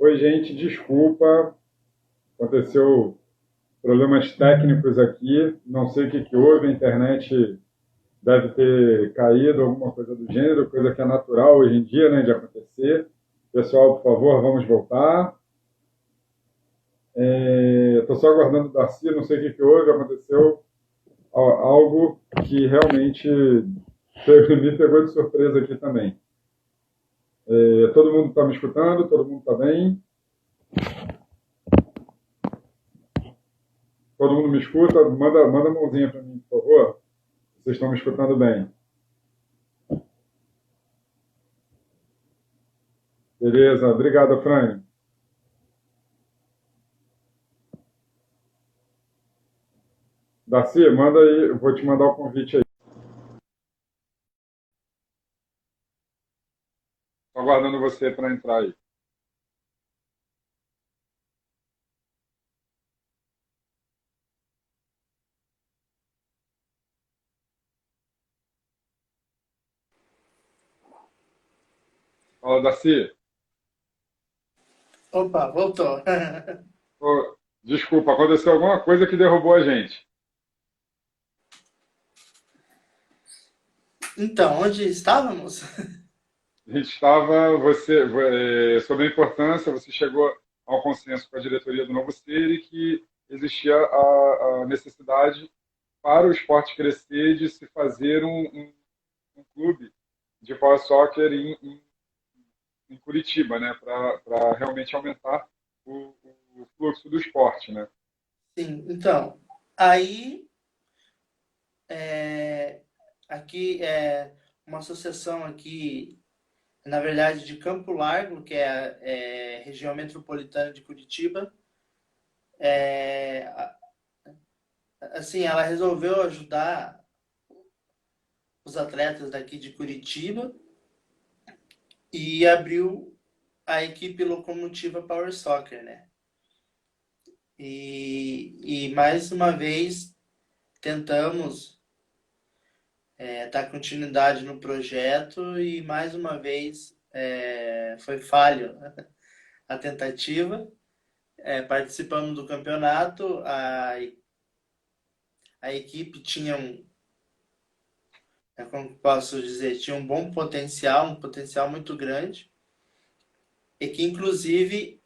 Oi, gente, desculpa, aconteceu problemas técnicos aqui, não sei o que que houve, a internet deve ter caído, alguma coisa do gênero, coisa que é natural hoje em dia, né, de acontecer. Pessoal, por favor, vamos voltar. Estou só aguardando o Darcy, não sei o que que houve, aconteceu algo que realmente me pegou de surpresa aqui também. Todo mundo está me escutando? Todo mundo está bem? Todo mundo me escuta? Manda a mãozinha para mim, por favor. Vocês estão me escutando bem? Beleza, obrigado, Fran. Darcy, manda aí, eu vou te mandar o convite aí. Estou aguardando você para entrar aí. Fala, Darcy. Opa, voltou. Ô, desculpa, aconteceu alguma coisa que derrubou a gente. Então, onde estávamos? A gente estava, sobre a importância, você chegou ao consenso com a diretoria do Novo Ser e que existia a necessidade para o esporte crescer de se fazer um clube de power soccer em Curitiba, né, para realmente aumentar o fluxo do esporte, né? Sim, então, aí é, aqui é uma associação aqui, na verdade, de Campo Largo, que é a região metropolitana de Curitiba. É, assim, ela resolveu ajudar os atletas daqui de Curitiba e abriu a equipe Locomotiva Power Soccer, né? E mais uma vez tentamos dar continuidade no projeto e mais uma vez foi falho a tentativa. Participamos do campeonato, a equipe tinha como posso dizer, tinha um potencial muito grande, e que inclusive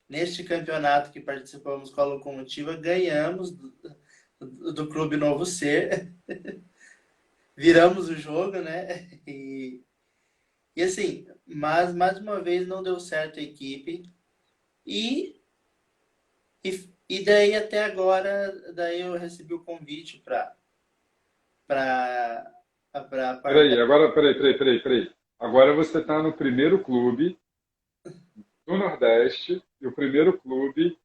neste campeonato que participamos com a Locomotiva, ganhamos do Clube Novo Ser, viramos o jogo, né? E assim, mas mais uma vez não deu certo a equipe. E, e daí até agora, daí eu recebi o convite para Peraí, agora, peraí. Agora você está no primeiro clube do Nordeste, e o primeiro clube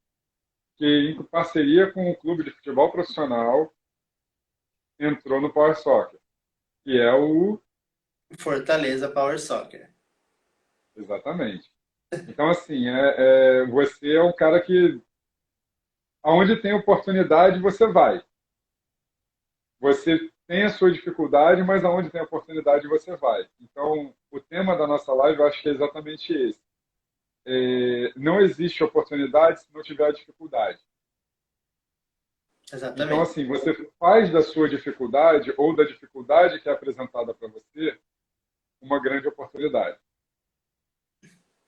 que, em parceria com o clube de futebol profissional, entrou no Power Soccer, que é o... Fortaleza Power Soccer. Exatamente. Então, assim, você é um cara que, aonde tem oportunidade, você vai. Você tem a sua dificuldade, mas aonde tem oportunidade, você vai. Então, o tema da nossa live, eu acho que é exatamente esse. Não existe oportunidade se não tiver dificuldade. Então, Exatamente. assim, você faz da sua dificuldade ou da dificuldade que é apresentada para você uma grande oportunidade.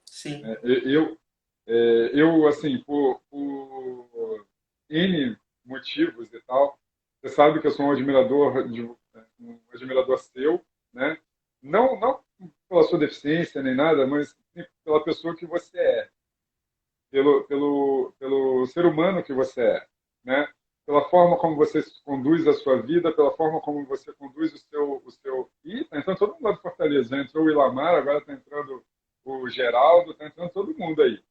Sim. É, eu assim, por N motivos e tal, você sabe que eu sou um admirador seu, né? Não pela sua deficiência nem nada, mas sim pela pessoa que você é, pelo ser humano que você é, né? Pela forma como você conduz a sua vida, pela forma como você conduz o seu... Ih, tá entrando todo mundo lá do Fortaleza, já entrou o Ilamar, agora tá entrando o Geraldo, tá entrando todo mundo aí.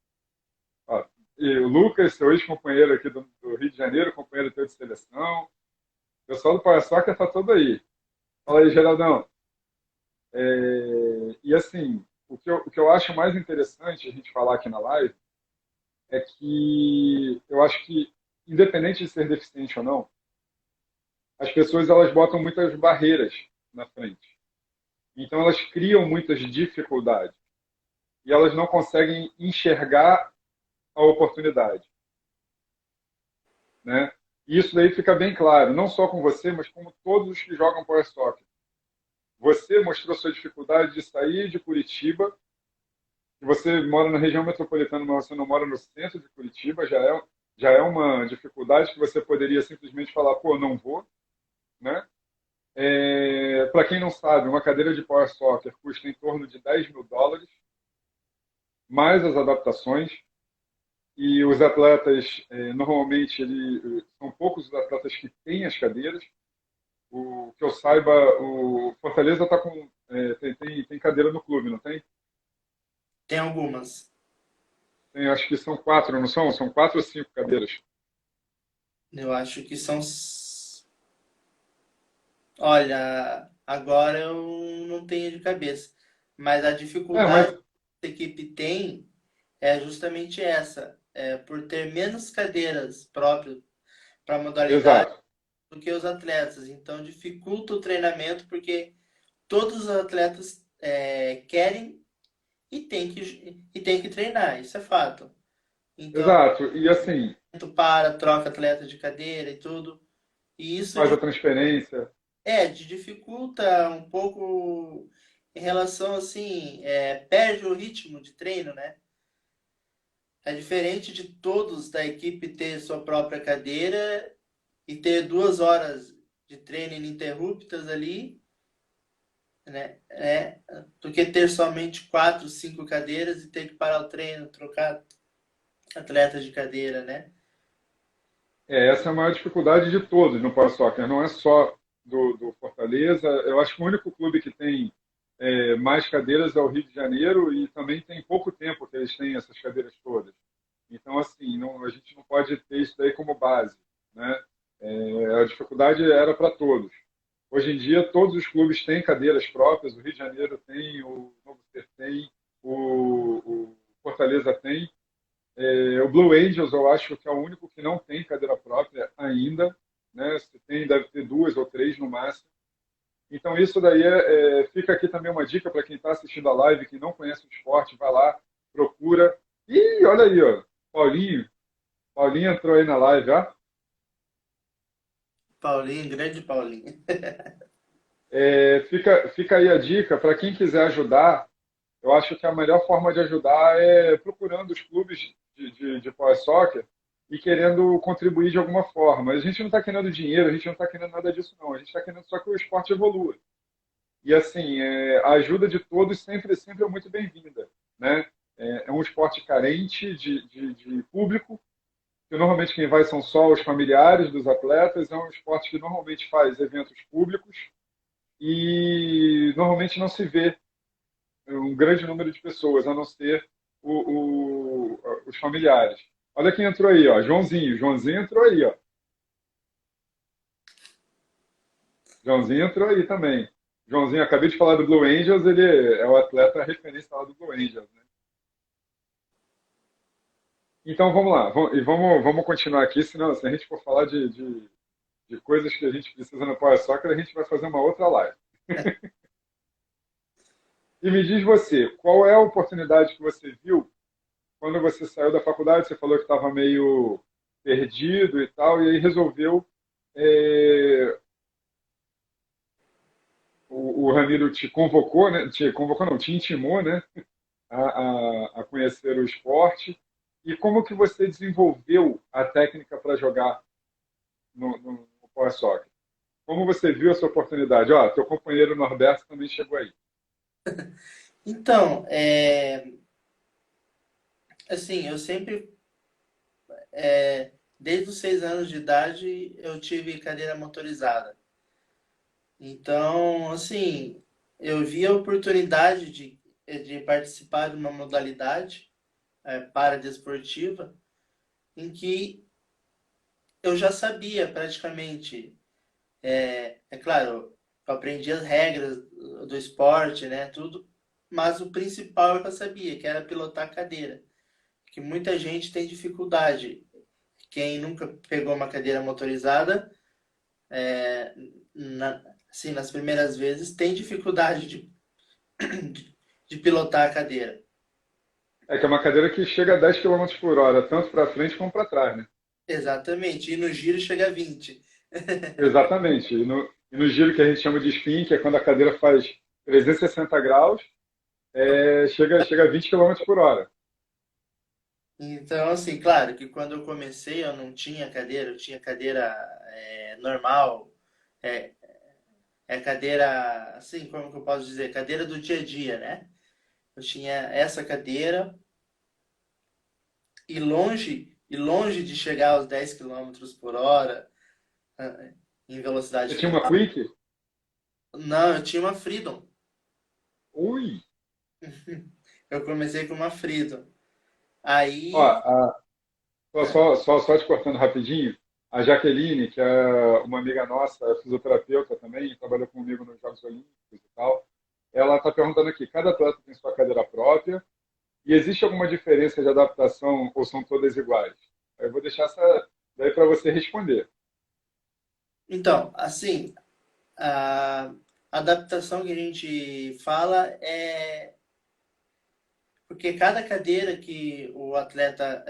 Ó, e o Lucas, seu ex-companheiro aqui do Rio de Janeiro, companheiro teu de seleção. O pessoal do Paçoca está todo aí. Fala aí, Geraldão. E assim, o que eu acho mais interessante a gente falar aqui na live é que eu acho que, independente de ser deficiente ou não, as pessoas elas botam muitas barreiras na frente. Então elas criam muitas dificuldades. e elas não conseguem enxergar a oportunidade, né? E isso daí fica bem claro, não só com você, mas com todos os que jogam Power Soccer. Você mostrou sua dificuldade de sair de Curitiba, que você mora na região metropolitana, mas você não mora no centro de Curitiba, já é uma dificuldade que você poderia simplesmente falar, pô, não vou, né? Para quem não sabe, uma cadeira de Power Soccer custa em torno de US$ 10.000, mais as adaptações, e os atletas, normalmente, são poucos os atletas que têm as cadeiras. O que eu saiba, o Fortaleza tá com, tem cadeira no clube, não tem? Tem algumas. Tem, acho que são quatro, não são? São quatro ou cinco cadeiras. Eu acho que são. Olha, agora eu não tenho de cabeça. Mas a dificuldade Mas que a equipe tem é justamente essa. É por ter menos cadeiras próprias para a modalidade exato, do que os atletas. Então dificulta o treinamento porque todos os atletas querem e tem que treinar, isso é fato. Então, exato. E assim, tu para, troca atleta de cadeira e tudo. E isso faz a transferência. dificulta um pouco em relação assim, perde o ritmo de treino, né? É diferente de todos da equipe ter sua própria cadeira e ter 2 horas de treino ininterruptas ali, né? Do que ter somente 4, 5 cadeiras e ter que parar o treino, trocar atletas de cadeira, né? Essa é a maior dificuldade de todos no Power Soccer, não é só do Fortaleza. Eu acho que o único clube que tem mais cadeiras é o Rio de Janeiro e também tem pouco tempo que eles têm essas cadeiras todas. Então, assim, a gente não pode ter isso daí como base, né? A dificuldade era para todos. Hoje em dia, todos os clubes têm cadeiras próprias. O Rio de Janeiro tem, o Novo Ser tem, o Fortaleza tem. O Blue Angels, eu acho que é o único que não tem cadeira própria ainda, né? Se tem, deve ter duas ou três no máximo. Então, isso daí fica aqui também uma dica para quem está assistindo a live, que não conhece o esporte, vai lá, procura. E olha aí, ó, Paulinho. Paulinho entrou aí na live, ó. Paulinho, grande Paulinho. Fica aí a dica para quem quiser ajudar. Eu acho que a melhor forma de ajudar é procurando os clubes de Power Soccer e querendo contribuir de alguma forma. A gente não está querendo dinheiro, a gente não está querendo nada disso, não. A gente está querendo só que o esporte evolua. E assim, a ajuda de todos sempre é muito bem-vinda, né? É um esporte carente de público, que normalmente quem vai são só os familiares dos atletas. É um esporte que normalmente faz eventos públicos e normalmente não se vê um grande número de pessoas, a não ser os familiares. Olha quem entrou aí, ó, Joãozinho. Joãozinho entrou aí, ó. Joãozinho entrou aí também. Joãozinho, acabei de falar do Blue Angels, ele é o atleta referência lá do Blue Angels, né? Então vamos lá, vamos continuar aqui, senão se a gente for falar de coisas que a gente precisa no Power Soccer, a gente vai fazer uma outra live. E me diz você, qual é a oportunidade que você viu quando você saiu da faculdade? Você falou que estava meio perdido e tal, e aí resolveu. é, o Ramiro te convocou, né? Te convocou, não, te intimou, né? A conhecer o esporte. E como que você desenvolveu a técnica para jogar no Power Soccer? Como você viu essa oportunidade? Ó, teu companheiro Norberto também chegou aí. Então, assim, eu sempre, desde os 6 anos de idade, eu tive cadeira motorizada. Então, assim, eu vi a oportunidade de participar de uma modalidade paradesportiva em que eu já sabia praticamente, é claro, eu aprendi as regras do esporte, né, tudo, mas o principal eu já sabia, que era pilotar cadeira, que muita gente tem dificuldade. Quem nunca pegou uma cadeira motorizada, assim, nas primeiras vezes, tem dificuldade de pilotar a cadeira. É que é uma cadeira que chega a 10 quilômetros por hora, tanto para frente como para trás, né? Exatamente. E no giro chega a 20. Exatamente. E no giro que a gente chama de spin, que é quando a cadeira faz 360 graus, chega a 20 quilômetros por hora. Então, assim, claro que quando eu comecei eu não tinha cadeira, eu tinha cadeira normal, é, é cadeira, assim, como que eu posso dizer? Cadeira do dia a dia, né? Eu tinha essa cadeira e longe de chegar aos 10 quilômetros por hora ah, em velocidade Você tinha uma final. Quick? Não, eu tinha uma Freedom. Ui! Eu comecei com uma Freedom. Ó, Aí, só te cortando rapidinho, a Jaqueline, que é uma amiga nossa, é fisioterapeuta também, trabalhou comigo nos Jogos Olímpicos e tal, ela está perguntando aqui, cada atleta tem sua cadeira própria, e existe alguma diferença de adaptação ou são todas iguais? Eu vou deixar essa daí para você responder. então, assim, a adaptação que a gente fala é porque cada cadeira que o atleta,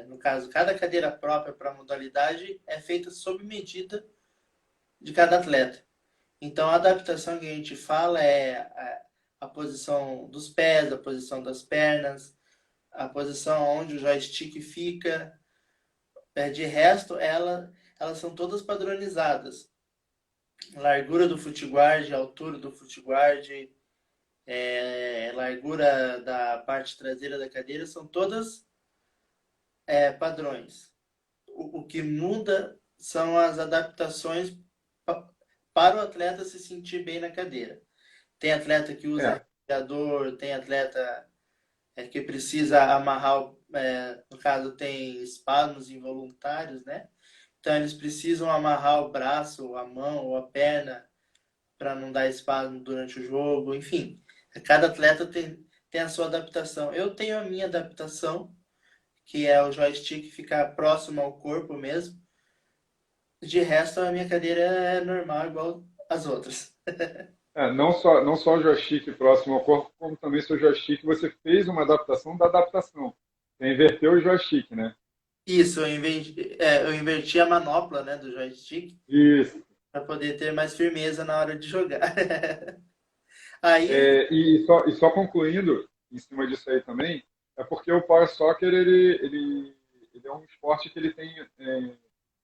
no caso, cada cadeira própria para a modalidade é feita sob medida de cada atleta. Então, a adaptação que a gente fala é a posição dos pés, a posição das pernas, a posição onde o joystick fica. De resto, elas são todas padronizadas. Largura do footguard, altura do footguard, largura da parte traseira da cadeira, são todas padrões. O que muda são as adaptações para o atleta se sentir bem na cadeira. Tem atleta que usa É, respirator, tem atleta que precisa amarrar, no caso tem espasmos involuntários, né? Então eles precisam amarrar o braço, a mão ou a perna para não dar espasmo durante o jogo, enfim. Cada atleta tem a sua adaptação. Eu tenho a minha adaptação, que é o joystick ficar próximo ao corpo mesmo. De resto, a minha cadeira é normal, igual as outras. não só o joystick próximo ao corpo, como também seu joystick, você fez uma adaptação da adaptação. Você inverteu o joystick, né? Isso, eu inverti a manopla, né, do joystick Isso. para poder ter mais firmeza na hora de jogar. Aí, E só concluindo em cima disso aí também, é porque o Power Soccer ele é um esporte que ele tem.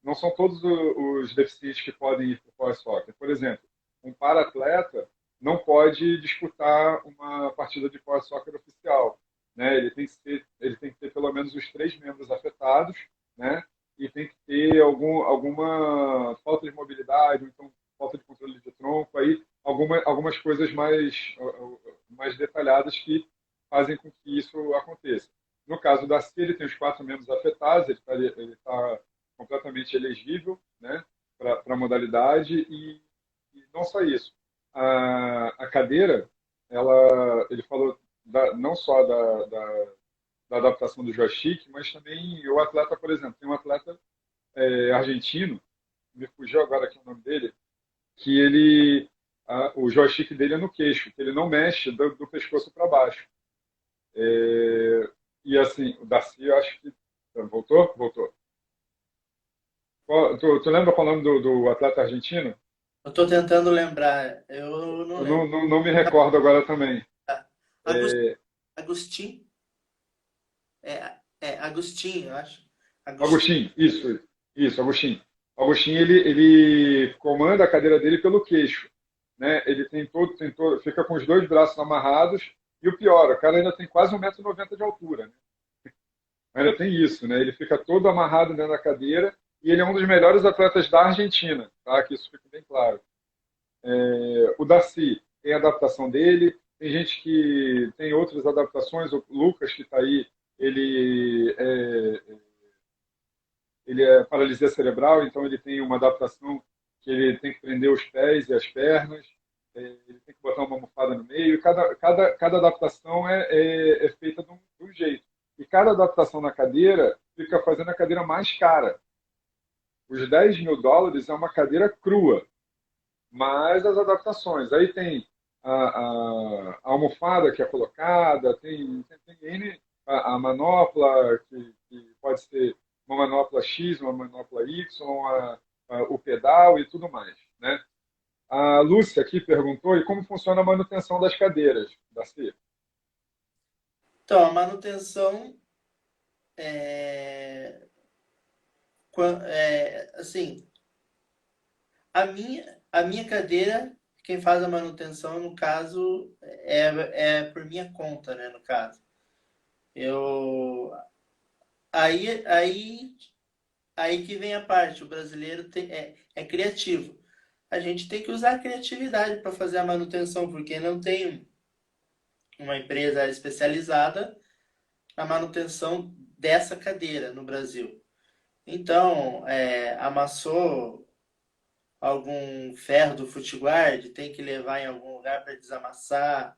Não são todos os deficientes que podem ir para o Power Soccer. Por exemplo, um para-atleta não pode disputar uma partida de Power Soccer oficial. Né? Ele tem que ter pelo menos os 3 membros afetados, né? E tem que ter alguma falta de mobilidade, ou então falta de controle de tronco, aí algumas coisas mais detalhadas que fazem com que isso aconteça. No caso da CIA, ele tem os 4 membros afetados, ele tá completamente elegível, né, para a modalidade e não só isso. A cadeira, ele falou não só da adaptação do joystick, mas também o atleta, por exemplo, tem um atleta argentino, me fugiu agora aqui o nome dele, que o joystick dele é no queixo, que ele não mexe do pescoço para baixo. E assim, o Darcy, eu acho que voltou, voltou. Tu lembra qual é o nome do atleta argentino? eu tô tentando lembrar, eu não Eu lembro. não me recordo agora também. Agostinho, Agostinho, eu acho. Agostinho. Agostinho, isso, Agostinho. Agostinho, ele comanda a cadeira dele pelo queixo, né? Ele fica com os 2 braços amarrados e o pior, o cara ainda tem quase 1,90 m de altura, né? Ainda tem isso, né? Ele fica todo amarrado dentro da cadeira e ele é um dos melhores atletas da Argentina, tá? Que isso fique bem claro. O Darcy tem a adaptação dele, tem gente que tem outras adaptações, o Lucas que está aí, ele é paralisia cerebral, então ele tem uma adaptação que ele tem que prender os pés e as pernas, ele tem que botar uma almofada no meio, cada adaptação é feita de um jeito. E cada adaptação na cadeira fica fazendo a cadeira mais cara. Os US$ 10.000 é uma cadeira crua, mas as adaptações. Aí tem a almofada que é colocada, tem N. a manopla, que pode ser uma manopla X, uma manopla Y, o pedal e tudo mais, né? A Lúcia aqui perguntou, e como funciona a manutenção das cadeiras da C? Então, a manutenção é, assim, a minha cadeira, quem faz a manutenção, no caso, é por minha conta, né, no caso. Eu, aí que vem a parte, o brasileiro é criativo. A gente tem que usar a criatividade para fazer a manutenção, porque não tem uma empresa especializada na manutenção dessa cadeira no Brasil. Então, amassou algum ferro do FootGuard, tem que levar em algum lugar para desamassar.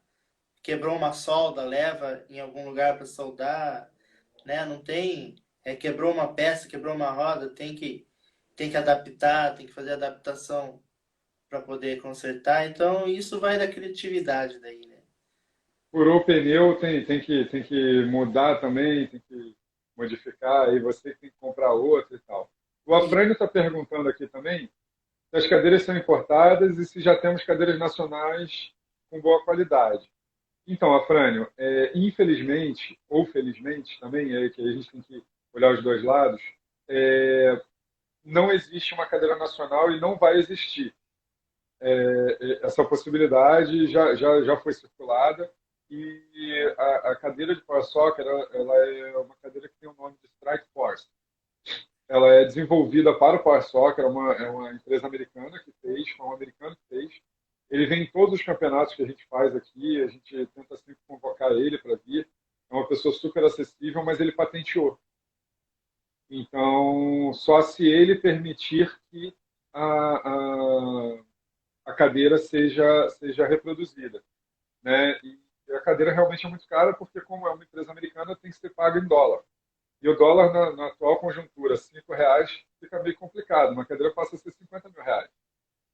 Quebrou uma solda, leva em algum lugar para soldar, né? Não tem, quebrou uma peça, quebrou uma roda, tem que adaptar, tem que fazer adaptação para poder consertar. Então, isso vai da criatividade daí, né? Furou o pneu, tem que mudar também, tem que modificar, e você tem que comprar outro e tal. O E, Afrânio está perguntando aqui também se as cadeiras são importadas e se já temos cadeiras nacionais com boa qualidade. Então, Afrânio, infelizmente, ou felizmente também, é que a gente tem que olhar os dois lados, não existe uma cadeira nacional e não vai existir. Essa possibilidade já foi circulada e a cadeira de Power Soccer ela é uma cadeira que tem o nome de Strike Force. Ela é desenvolvida para o Power Soccer, é uma empresa americana que fez, foi um americano que fez. Ele vem em todos os campeonatos que a gente faz aqui, a gente tenta sempre convocar ele para vir. É uma pessoa super acessível, mas ele patenteou. Então, só se ele permitir que a cadeira seja reproduzida, né? E a cadeira realmente é muito cara porque, como é uma empresa americana, tem que ser paga em dólar. E o dólar, na atual conjuntura, R$ 5 fica meio complicado. Uma cadeira passa a ser R$ 50 mil,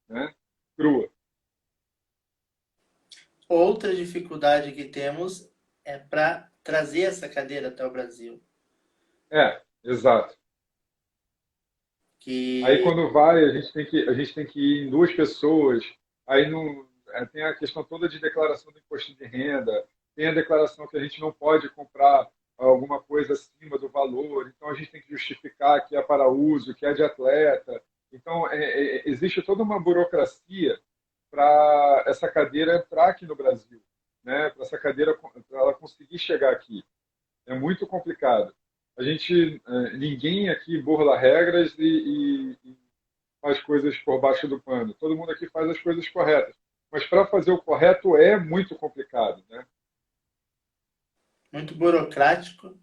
né? Crua. outra dificuldade que temos é para trazer essa cadeira até o Brasil. Exato. Aí Que, quando vai, a gente tem que ir em duas pessoas. Aí não, tem a questão toda de declaração do imposto de renda, tem a declaração que a gente não pode comprar alguma coisa acima do valor, então a gente tem que justificar que é para uso, que é de atleta. Então, existe toda uma burocracia para essa cadeira entrar aqui no Brasil, né? Para essa cadeira, para ela conseguir chegar aqui. É muito complicado. Ninguém aqui burla regras e faz coisas por baixo do pano. Todo mundo aqui faz as coisas corretas. Mas para fazer o correto é muito complicado, né? muito burocrático,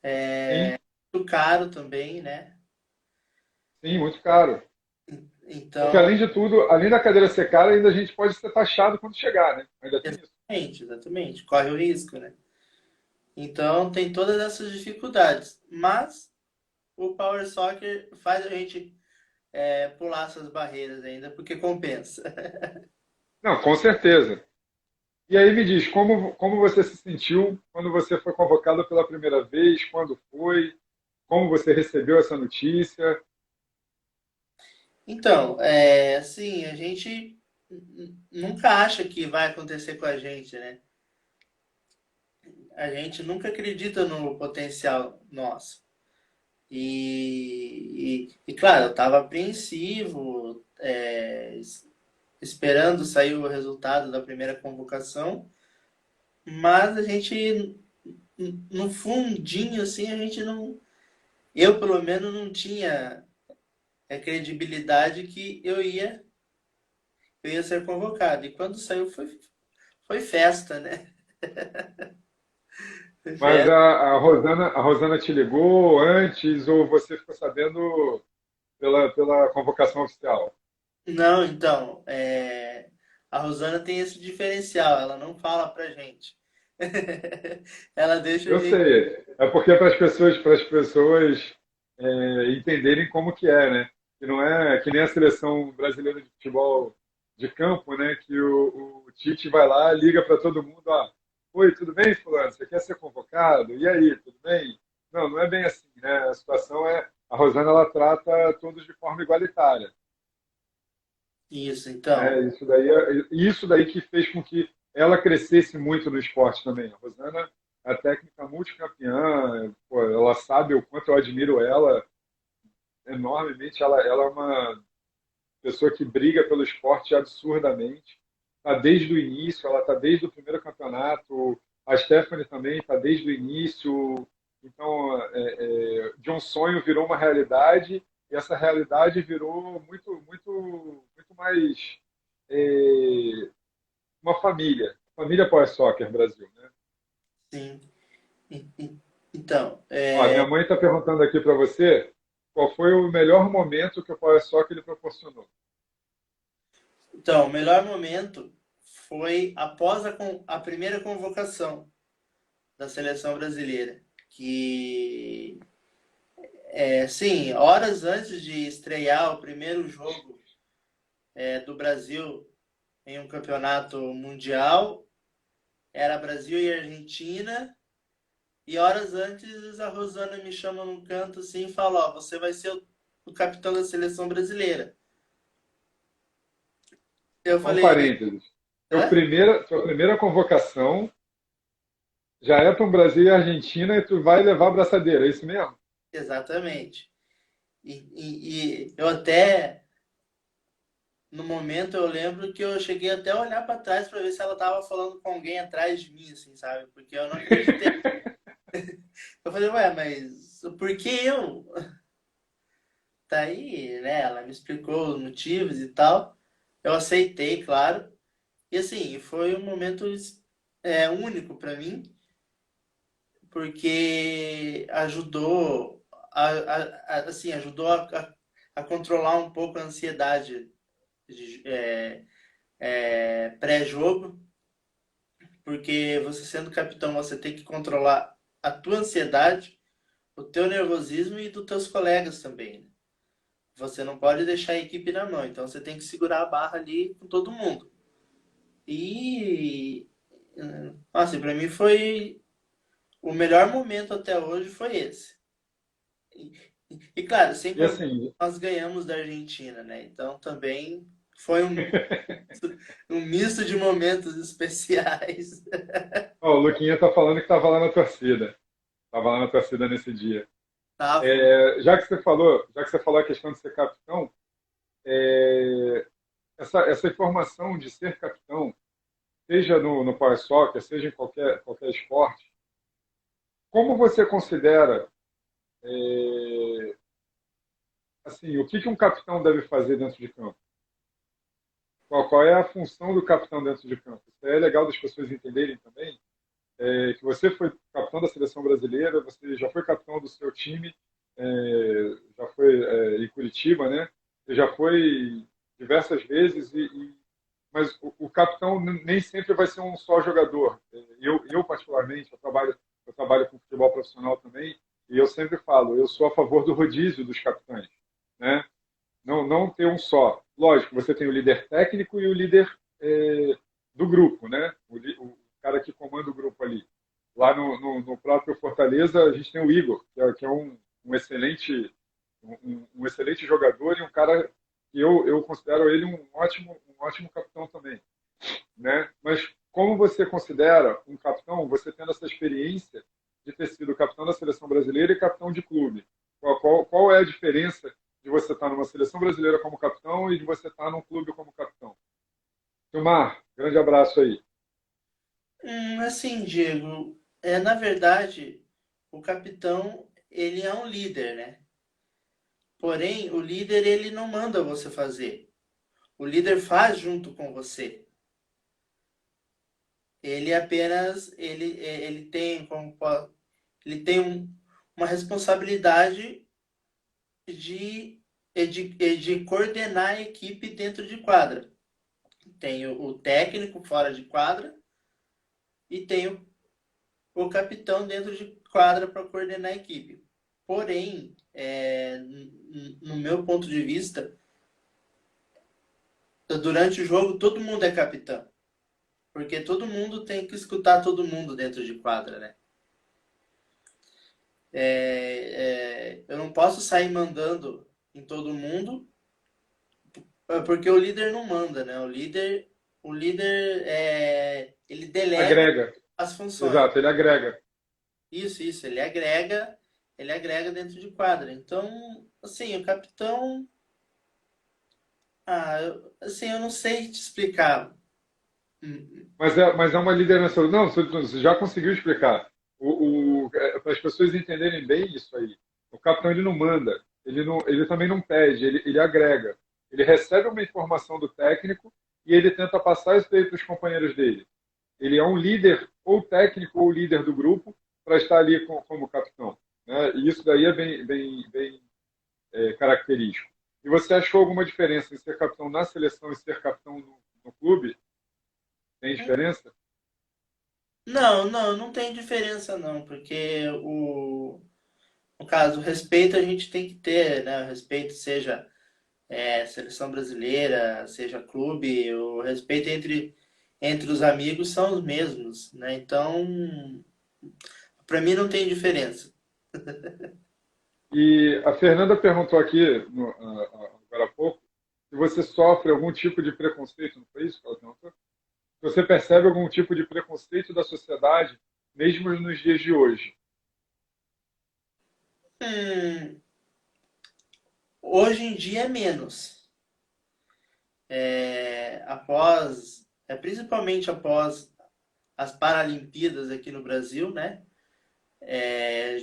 Sim, muito caro também, né? sim, muito caro. Porque Então, além de tudo, além da cadeira ser cara, ainda a gente pode ser taxado quando chegar, né? Ainda tem isso. exatamente, corre o risco, né? Então tem todas essas dificuldades, mas o Power Soccer faz a gente pular essas barreiras ainda, porque compensa. Não, com certeza. E aí me diz, como você se sentiu quando você foi convocado pela primeira vez? Quando foi? Como você recebeu essa notícia? Então, assim, a gente nunca acha que vai acontecer com a gente, né? A gente nunca acredita no potencial nosso. Claro, eu estava apreensivo, esperando sair o resultado da primeira convocação, mas a gente, no fundinho, assim, a gente não. Eu, pelo menos, não tinha a credibilidade que eu ia ser convocado. E quando saiu, foi festa, né? Foi Mas festa. A Rosana te ligou antes ou você ficou sabendo pela convocação oficial? Não, então, a Rosana tem esse diferencial, ela não fala pra gente. Ela deixa a Eu gente. sei. É porque para as pessoas entenderem como que é, né? Que não é que nem a seleção brasileira de futebol de campo, né? Que o Tite vai lá, liga para todo mundo, ó, oi, tudo bem, fulano? Você quer ser convocado? E aí, tudo bem? Não, não é bem assim, né? A situação é, a Rosana, ela trata todos de forma igualitária, Isso, né? então. Isso daí que fez com que ela crescesse muito no esporte também. A Rosana é a técnica multicampeã, pô, ela sabe o quanto eu admiro ela enormemente. Ela é uma pessoa que briga pelo esporte absurdamente. Está desde o início, ela está desde o primeiro campeonato. A Stephanie também está desde o início. Então, de um sonho virou uma realidade e essa realidade virou muito, muito, muito mais é, uma família. Família pós-soccer Brasil, né? Sim. Então, Ó, minha mãe está perguntando aqui para você qual foi o melhor momento que o pós-soccer lhe proporcionou. o melhor momento foi após a primeira convocação da seleção brasileira, que sim, horas antes de estrear o primeiro jogo do Brasil em um campeonato mundial, era Brasil e Argentina, e horas antes a Rosana me chama num canto assim e fala, ó, você vai ser o capitão da seleção brasileira. Eu Só um falei, parênteses. hã? Tua primeira convocação já é para um Brasil e Argentina e tu vai levar a braçadeira, é isso mesmo? Exatamente. E eu até, no momento, eu lembro que eu cheguei até a olhar para trás para ver se ela tava falando com alguém atrás de mim, assim, sabe? Porque eu não acreditei. Eu falei, ué, mas por que eu? Tá aí, né? Ela me explicou os motivos e tal. Eu aceitei, claro. E assim, foi um momento único para mim, porque ajudou assim, ajudou a controlar um pouco a ansiedade pré-jogo, porque você sendo capitão, você tem que controlar a tua ansiedade, o teu nervosismo e dos teus colegas também, né? Você não pode deixar a equipe na mão, então você tem que segurar a barra ali com todo mundo. E, nossa, para mim foi o melhor momento até hoje foi esse. E claro, sem E contar que assim, nós ganhamos da Argentina, né? Então também foi um misto de momentos especiais. ó, o Luquinha tá falando que estava lá na torcida. Estava lá na torcida nesse dia. Tava. Já que você falou a questão de ser capitão, essa informação de ser capitão, seja no Power Soccer, seja em qualquer esporte, como você considera, assim, o que um capitão deve fazer dentro de campo? Qual é a função do capitão dentro de campo? Isso é legal das pessoas entenderem também, que você foi capitão da seleção brasileira, você já foi capitão do seu time, já foi em Curitiba, né? Você já foi diversas vezes, mas o capitão nem sempre vai ser um só jogador. Eu particularmente, eu trabalho com futebol profissional também, e eu sempre falo, eu sou a favor do rodízio dos capitães, né? Não ter um só. Lógico, você tem o líder técnico e o líder do grupo, né? O cara que comanda o grupo ali. Lá no próprio Fortaleza, a gente tem o Igor, que é um excelente jogador e um cara que eu considero ele um ótimo capitão também, né? Mas como você considera um capitão, você tendo essa experiência de ter sido capitão da seleção brasileira e capitão de clube? Qual é a diferença de você estar numa seleção brasileira como capitão e de você estar num clube como capitão? Gilmar, grande abraço aí. Assim, Diego, na verdade, o capitão, ele é um líder, né? Porém, o líder, ele não manda você fazer. O líder faz junto com você. Ele apenas, ele tem, ele tem uma responsabilidade de, de coordenar a equipe dentro de quadra. Tem o técnico fora de quadra e tem o capitão dentro de quadra para coordenar a equipe. Porém, no meu ponto de vista, durante o jogo todo mundo é capitão. porque todo mundo tem que escutar todo mundo dentro de quadra, né? Eu não posso sair mandando em todo mundo, porque o líder não manda, né? O líder ele delega Agrega. as funções. Exato, ele agrega. Isso, ele agrega dentro de quadra. Então, assim, o capitão, assim, eu não sei te explicar. Mas é uma liderança. Não, você já conseguiu explicar. Para as pessoas entenderem bem isso aí. O capitão ele não manda, ele também não pede, ele agrega. Ele recebe uma informação do técnico e ele tenta passar isso daí para os companheiros dele. Ele é um líder, ou técnico, ou líder do grupo, para estar ali como capitão. Né? E isso daí é bem característico. E você achou alguma diferença em ser capitão na seleção e ser capitão no clube? Tem diferença? Não, não, não tem diferença não, porque no caso, o respeito a gente tem que ter, né? O respeito seja seleção brasileira, seja clube, o respeito entre os amigos são os mesmos, né? Então, para mim não tem diferença. E a Fernanda perguntou aqui, agora há pouco, se você sofre algum tipo de preconceito, não foi isso que ela perguntou? Se você percebe algum tipo de preconceito da sociedade, mesmo nos dias de hoje. Hum, hoje em dia é menos. Principalmente após as Paralimpíadas aqui no Brasil, né?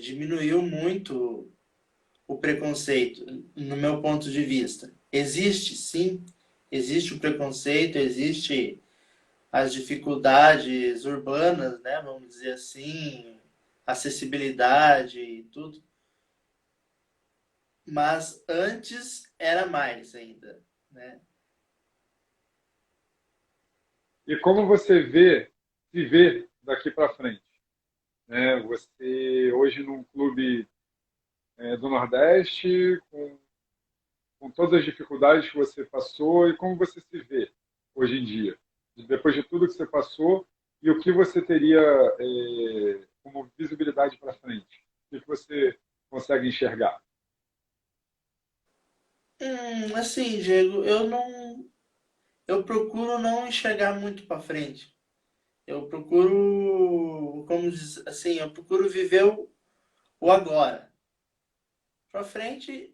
Diminuiu muito o preconceito, no meu ponto de vista. Existe, sim, existe o preconceito, existe as dificuldades urbanas, né? Vamos dizer assim, acessibilidade e tudo. Mas antes era mais ainda, né? E como você se vê daqui para frente? Né? Você hoje num clube do Nordeste, com todas as dificuldades que você passou, e como você se vê hoje em dia? Depois de tudo que você passou, e o que você teria como visibilidade para frente? O que você consegue enxergar? Assim, Diego, eu procuro não enxergar muito para frente. Eu procuro, como diz, assim, eu procuro viver o agora. Para frente,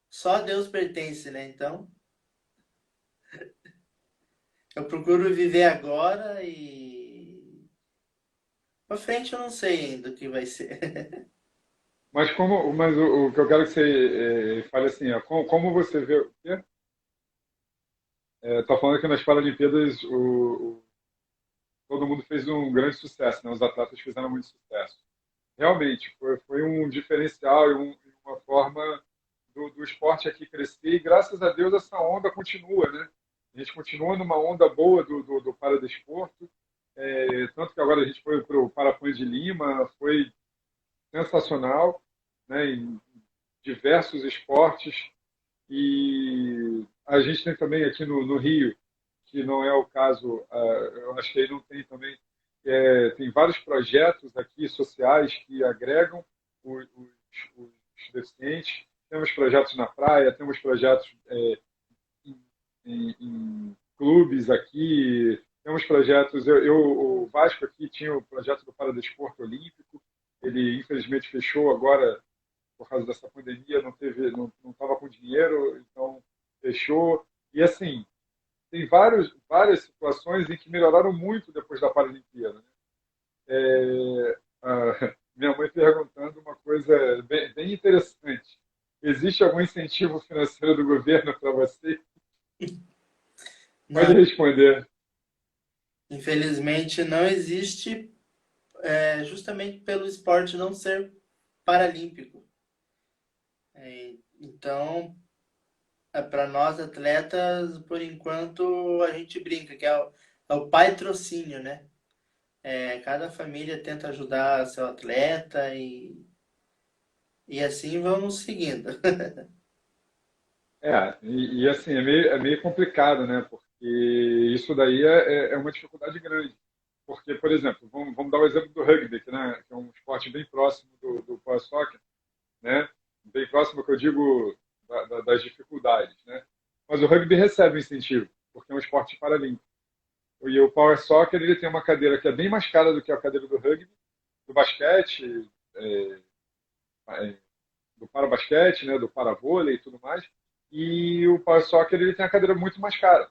só a Deus pertence, né? Então, eu procuro viver agora e para frente eu não sei ainda o que vai ser. Mas o que eu quero que você fale assim, como você vê o quê? Tá falando que nas Paralimpíadas todo mundo fez um grande sucesso, né? Os atletas fizeram muito sucesso. Realmente, foi um diferencial e uma forma do esporte aqui crescer, e graças a Deus essa onda continua, né? A gente continua numa onda boa do paradesporto, tanto que agora a gente foi para o Parapan de Lima, foi sensacional, né? Em diversos esportes, e a gente tem também aqui no Rio, que não é o caso, eu acho que aí não tem também, tem vários projetos aqui sociais que agregam os deficientes. Temos projetos na praia, temos projetos em clubes aqui, temos projetos. O Vasco aqui tinha o projeto do Paradesporto Olímpico, ele infelizmente fechou agora por causa dessa pandemia, não estava com dinheiro, então fechou. E assim, tem várias situações em que melhoraram muito depois da Paralimpíada. Né? Minha mãe perguntando uma coisa bem interessante. Existe algum incentivo financeiro do governo para você? Pode Não, responder. infelizmente não existe, justamente pelo esporte não ser paralímpico. Então, para nós atletas, por enquanto, a gente brinca que é o patrocínio, né? Cada família tenta ajudar seu atleta e assim vamos seguindo. E assim, é meio complicado, né? E isso daí é uma dificuldade grande. Porque, por exemplo, vamos dar o exemplo do rugby, que é um esporte bem próximo do power soccer, né? Bem próximo, que eu digo, das dificuldades, né? Mas o rugby recebe incentivo, porque é um esporte paralímpico. E o power soccer ele tem uma cadeira que é bem mais cara do que a cadeira do rugby, do basquete, é, é, do para-basquete, né? Do para-vôlei e tudo mais. E o power soccer ele tem a cadeira muito mais cara.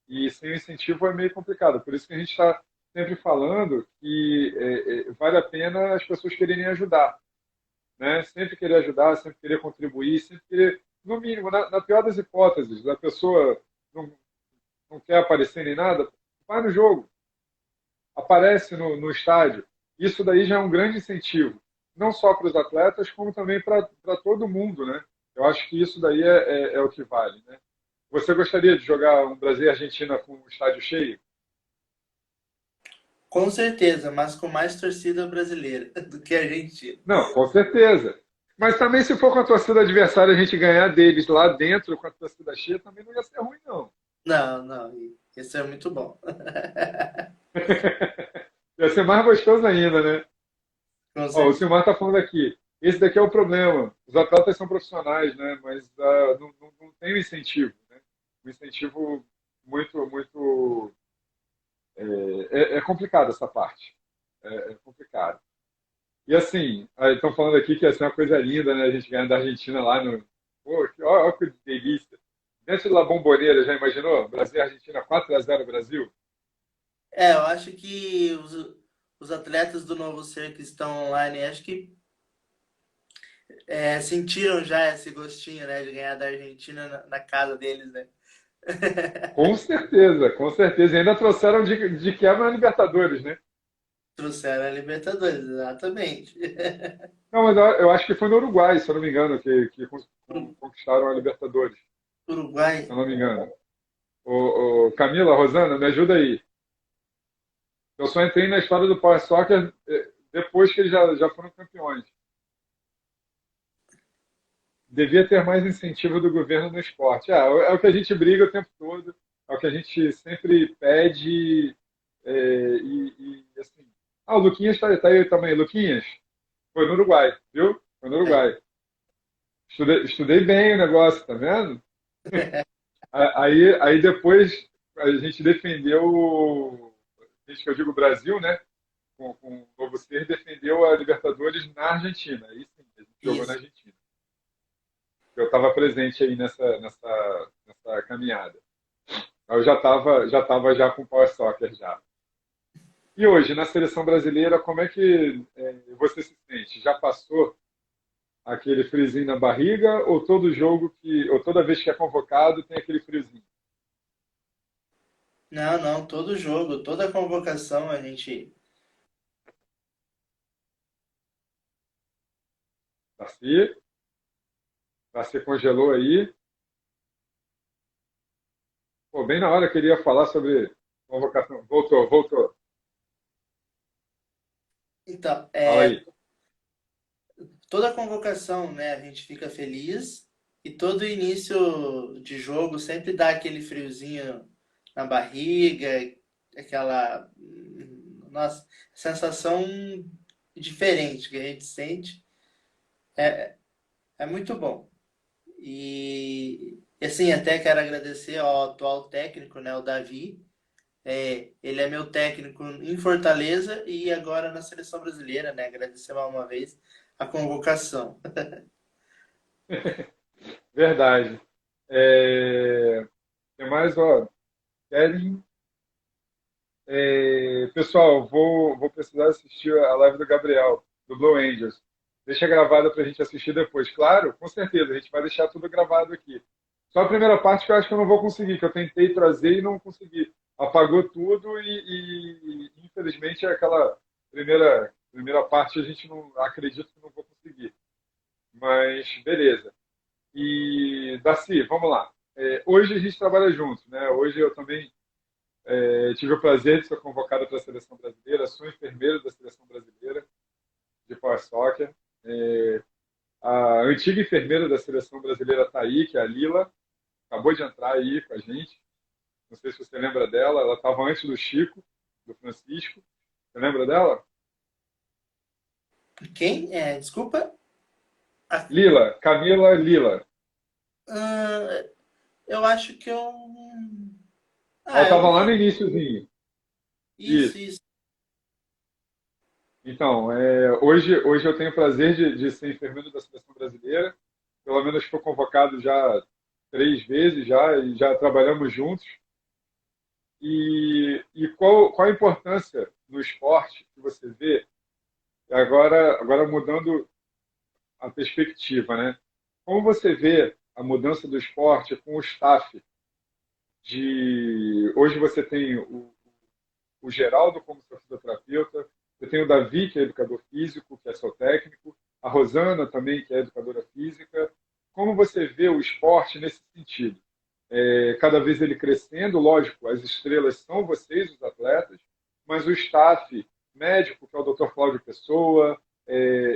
E sem o incentivo é meio complicado. Por isso que a gente está sempre falando que vale a pena as pessoas quererem ajudar, né? Sempre querer ajudar, sempre querer contribuir, sempre querer, no mínimo, na pior das hipóteses, a pessoa não, não quer aparecer nem nada, vai no jogo, aparece no estádio. Isso daí já é um grande incentivo, não só para os atletas, como também para todo mundo, né? Eu acho que isso daí é o que vale, né? Você gostaria de jogar um Brasil e Argentina com o estádio cheio? Com certeza, mas com mais torcida brasileira do que argentina. Não, com certeza. Mas também, se for com a torcida adversária, a gente ganhar deles lá dentro com a torcida cheia, também não ia ser ruim, não. Não, não, isso é muito bom. Ia ser mais gostoso ainda, né? Com Ó, o certeza. Silmar está falando aqui. Esse daqui é o problema. Os atletas são profissionais, né? Mas não tem o incentivo, né? Um incentivo muito. É complicado essa parte. É complicado. E assim, estão falando aqui que ia ser uma coisa linda, né? A gente ganhar da Argentina lá no. Pô, ó, que delícia. Dentro da Bomboneira, já imaginou? Brasil e Argentina 4-0 Brasil? É, eu acho que os atletas do Novo Ser que estão online, acho que sentiram já esse gostinho, né, de ganhar da Argentina na casa deles, né? Com certeza, com certeza. E ainda trouxeram de quebra a Libertadores, né? Trouxeram a Libertadores, exatamente. Não, mas eu acho que foi no Uruguai, se eu não me engano, que conquistaram a Libertadores, se Uruguai. eu não me engano. Camila, Rosana, me ajuda aí. Eu só entrei na história do Power Soccer depois que eles já foram campeões. Devia ter mais incentivo do governo no esporte. É o que a gente briga o tempo todo, é o que a gente sempre pede. Assim. O Luquinhas está aí também. Luquinhas, foi no Uruguai, viu? Foi no Aí. Uruguai. Estudei bem o negócio, tá vendo? Aí depois a gente defendeu, a gente que eu digo Brasil, né? Com o Novo Ser, defendeu a Libertadores na Argentina. Aí sim, a gente jogou na Isso. Argentina. Eu estava presente aí nessa caminhada. Eu já com o Power Soccer já. E hoje, na seleção brasileira, como é que você se sente? Já passou aquele friozinho na barriga ou todo jogo ou toda vez que é convocado tem aquele friozinho? Não, não, todo jogo, toda convocação a gente. Darcy, Darcy congelou aí. Pô, bem na hora que ele ia falar sobre convocação. Voltou. Então, Fala aí. toda convocação, né, a gente fica feliz e todo início de jogo sempre dá aquele friozinho na barriga, aquela, nossa, sensação diferente que a gente sente. É, é muito bom. E assim, até quero agradecer ao atual técnico, né, o Davi. Ele é meu técnico em Fortaleza e agora na seleção brasileira, né? Agradecer mais uma vez a convocação. Verdade. Tem mais, ó. Querem. Pessoal, vou precisar assistir a live do Gabriel, do Blue Angels. Deixa gravada para a gente assistir depois. Claro, com certeza, a gente vai deixar tudo gravado aqui. Só a primeira parte que eu acho que eu não vou conseguir, que eu tentei trazer e não consegui. Apagou tudo infelizmente aquela primeira parte a gente não acredito que não vou conseguir. Mas beleza. E Darcy, vamos lá. Hoje a gente trabalha junto, né? Hoje eu também tive o prazer de ser convocado para a seleção brasileira, sou enfermeiro da seleção brasileira de Power Soccer. A antiga enfermeira da seleção brasileira está aí, que é a Lila, acabou de entrar aí com a gente. Não sei se você lembra dela. Ela estava antes do Chico, do Francisco. Você lembra dela? Quem? Desculpa. Ah, Lila, Camila Lila. ah, eu acho que eu. Ela Eu estava lá vi. no iniciozinho. Isso, Isso. isso. Então, hoje eu tenho o prazer de ser enfermeiro da seleção brasileira. Pelo menos fui convocado já 3 vezes já e já trabalhamos juntos. E qual a importância no esporte que você vê agora mudando a perspectiva, né? Como você vê a mudança do esporte com o staff de hoje você tem o Geraldo como seu fisioterapeuta, eu tenho o Davi, que é educador físico, que é seu técnico, a Rosana também, que é educadora física. Como você vê o esporte nesse sentido? Cada vez ele crescendo, lógico, as estrelas são vocês, os atletas, mas o staff médico, que é o Dr. Cláudio Pessoa,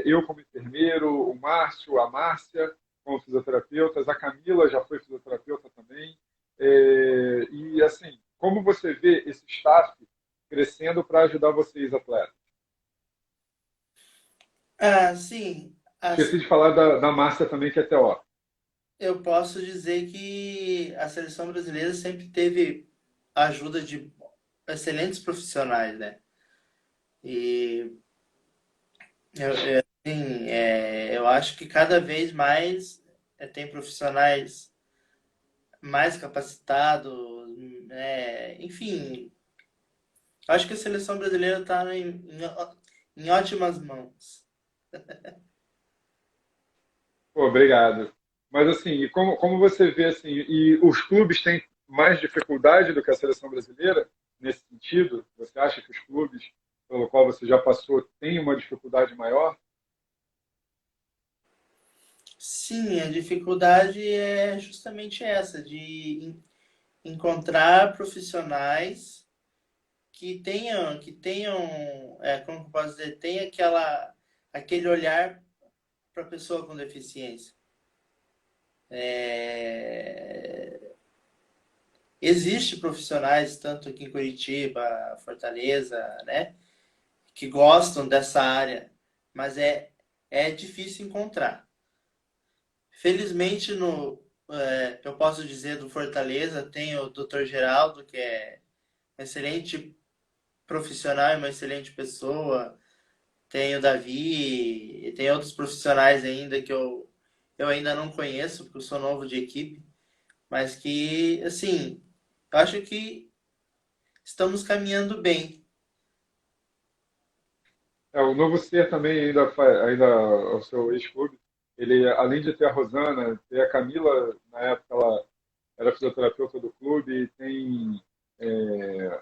eu como enfermeiro, o Márcio, a Márcia como fisioterapeutas, a Camila já foi fisioterapeuta também. E assim, como você vê esse staff crescendo para ajudar vocês, atletas? Sim. Esqueci de falar da Márcia também, que é TO. Eu posso dizer que a seleção brasileira sempre teve a ajuda de excelentes profissionais, né? E eu acho que cada vez mais tem profissionais mais capacitados, né? Enfim, acho que a seleção brasileira está em ótimas mãos. Pô, obrigado. Mas assim, e como você vê assim, e os clubes têm mais dificuldade do que a seleção brasileira nesse sentido? Você acha que os clubes pelo qual você já passou têm uma dificuldade maior? Sim, a dificuldade é justamente essa, de encontrar profissionais que tenham, como que eu posso dizer, tem aquele olhar para a pessoa com deficiência. É, existe profissionais, tanto aqui em Curitiba, Fortaleza, né, que gostam dessa área, mas é difícil encontrar. Felizmente, eu posso dizer do Fortaleza, tem o Dr. Geraldo, que é um excelente profissional e uma excelente pessoa. Tem o Davi, e tem outros profissionais ainda que eu ainda não conheço, porque eu sou novo de equipe, mas que, assim, eu acho que estamos caminhando bem. O Novo Ser também ainda o seu ex-clube, ele além de ter a Rosana, ter a Camila, na época ela era fisioterapeuta do clube, tem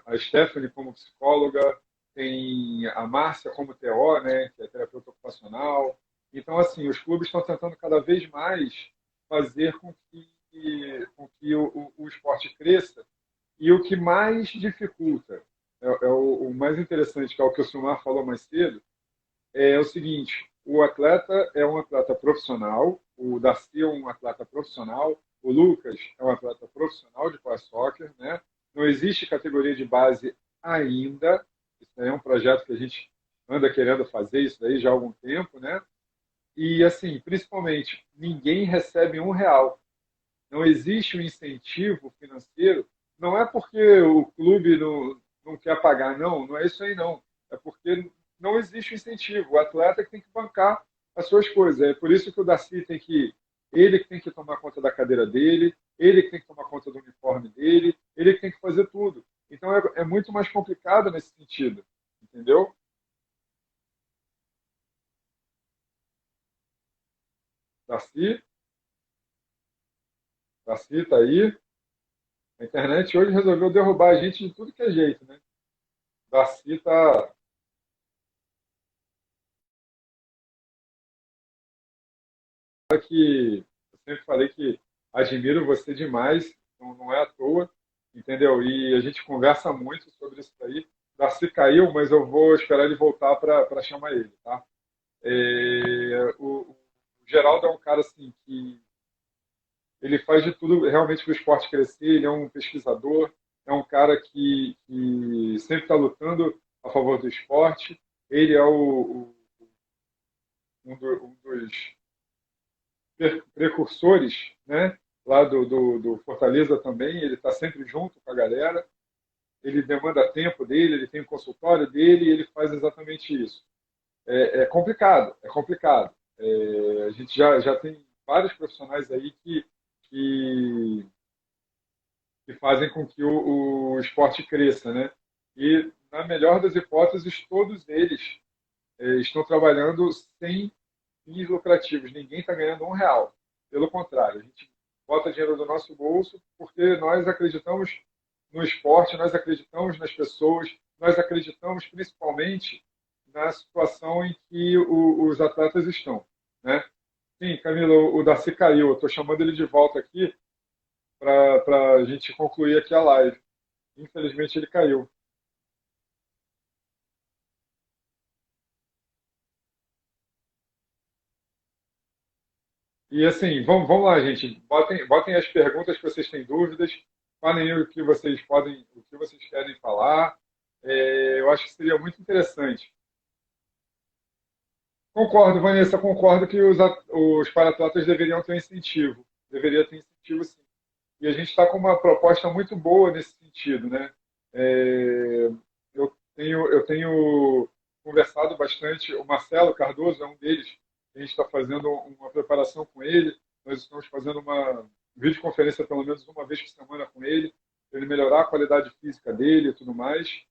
a Stephanie como psicóloga, tem a Márcia como TO, né, que é terapeuta ocupacional. Então, assim, os clubes estão tentando cada vez mais fazer com que o esporte cresça. E o que mais dificulta, o mais interessante, que é o que o Silmar falou mais cedo, é o seguinte: o atleta é um atleta profissional, o Darcy é um atleta profissional, o Lucas é um atleta profissional de pass soccer, né? Não existe categoria de base ainda. Isso é um projeto que a gente anda querendo fazer isso daí já há algum tempo, né? E assim, principalmente, ninguém recebe R$ 1. Não existe um incentivo financeiro. Não é porque o clube não quer pagar, não é isso aí, não. É porque não existe um incentivo. O atleta que tem que bancar as suas coisas. É por isso que o Darcy ele que tem que tomar conta da cadeira dele, ele que tem que tomar conta do uniforme dele, ele que tem que fazer tudo. Então é muito mais complicado nesse sentido, entendeu? Darcy, Darcy tá aí. A internet hoje resolveu derrubar a gente de tudo que é jeito, né? Darcy tá que eu sempre falei que admiro você demais, não é à toa, entendeu? E a gente conversa muito sobre isso aí. Darcy caiu, mas eu vou esperar ele voltar para chamar ele, tá? O Geraldo é um cara assim que ele faz de tudo realmente para o esporte crescer, ele é um pesquisador, é um cara que sempre está lutando a favor do esporte. Ele é um dos precursores, né? Lá do Fortaleza também. Ele está sempre junto com a galera. Ele demanda tempo dele, ele tem o consultório dele e ele faz exatamente isso. É complicado, é complicado. A gente já tem vários profissionais aí que, que fazem com que o esporte cresça, né? E, na melhor das hipóteses, todos eles estão trabalhando sem fins lucrativos. Ninguém está ganhando R$ 1. Pelo contrário, a gente bota dinheiro do nosso bolso porque nós acreditamos no esporte, nós acreditamos nas pessoas, nós acreditamos principalmente na situação em que os atletas estão, né? Sim, Camila, o Darcy caiu. Eu estou chamando ele de volta aqui para a gente concluir aqui a live. Infelizmente ele caiu. E assim, vamos lá, gente. Botem as perguntas que vocês têm dúvidas. Falem o que vocês podem, o que vocês querem falar. Eu acho que seria muito interessante. Concordo, Vanessa, concordo que os paratletas deveriam ter um incentivo. Deveria ter incentivo, sim. E a gente está com uma proposta muito boa nesse sentido, né? É, eu tenho conversado bastante. O Marcelo Cardoso é um deles. A gente está fazendo uma preparação com ele. Nós estamos fazendo uma videoconferência pelo menos uma vez por semana com ele, para ele melhorar a qualidade física dele e tudo mais.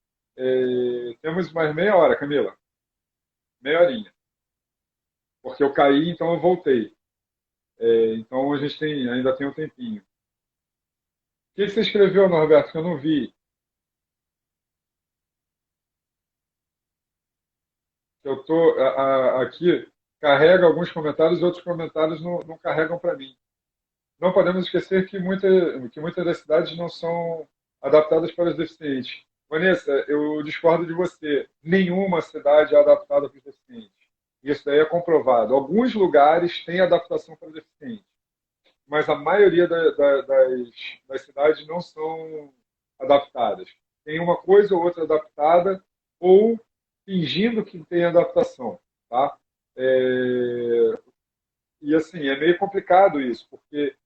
Temos mais meia hora, Camila. Meia horinha. Porque eu caí, então eu voltei. Então a gente ainda tem um tempinho. O que você escreveu, Norberto, que eu não vi? Eu estou aqui, carrega alguns comentários e outros comentários não carregam para mim. Não podemos esquecer que muitas das cidades não são adaptadas para os deficientes. Vanessa, eu discordo de você. Nenhuma cidade é adaptada para os deficientes. Isso daí é comprovado. Alguns lugares têm adaptação para deficientes, mas a maioria das cidades não são adaptadas. Tem uma coisa ou outra adaptada ou fingindo que tem adaptação, tá? E assim, é meio complicado isso, porque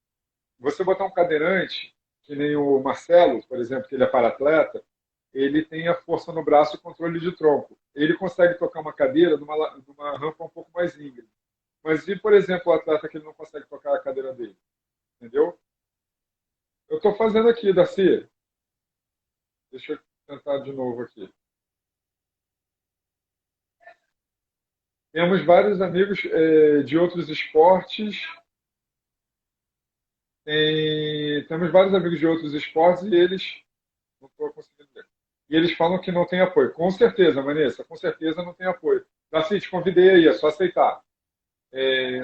você botar um cadeirante, que nem o Marcelo, por exemplo, que ele é paratleta, ele tem a força no braço e controle de tronco. Ele consegue tocar uma cadeira numa rampa um pouco mais íngreme. Mas e, por exemplo, o atleta que ele não consegue tocar a cadeira dele? Entendeu? Eu estou fazendo aqui, Darcy. Deixa eu tentar de novo aqui. Temos vários amigos de outros esportes. Temos vários amigos de outros esportes e eles. Não estou conseguindo ler. E eles falam que não tem apoio. Com certeza, Vanessa, com certeza não tem apoio. Darcy, te convidei aí, é só aceitar.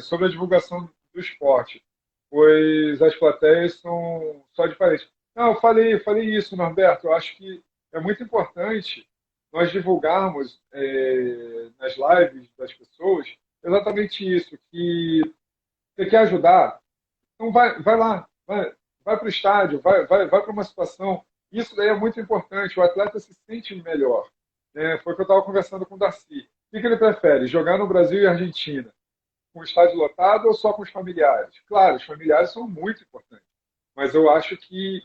Sobre a divulgação do esporte, pois as plateias são só de parede. Não, eu falei isso, Norberto. Eu acho que é muito importante nós divulgarmos nas lives das pessoas exatamente isso, que você quer ajudar, então vai lá, vai para o estádio, vai para uma situação. Isso daí é muito importante, o atleta se sente melhor. Né? Foi o que eu estava conversando com o Darcy. O que ele prefere, jogar no Brasil e Argentina? Com o estádio lotado ou só com os familiares? Claro, os familiares são muito importantes, mas eu acho que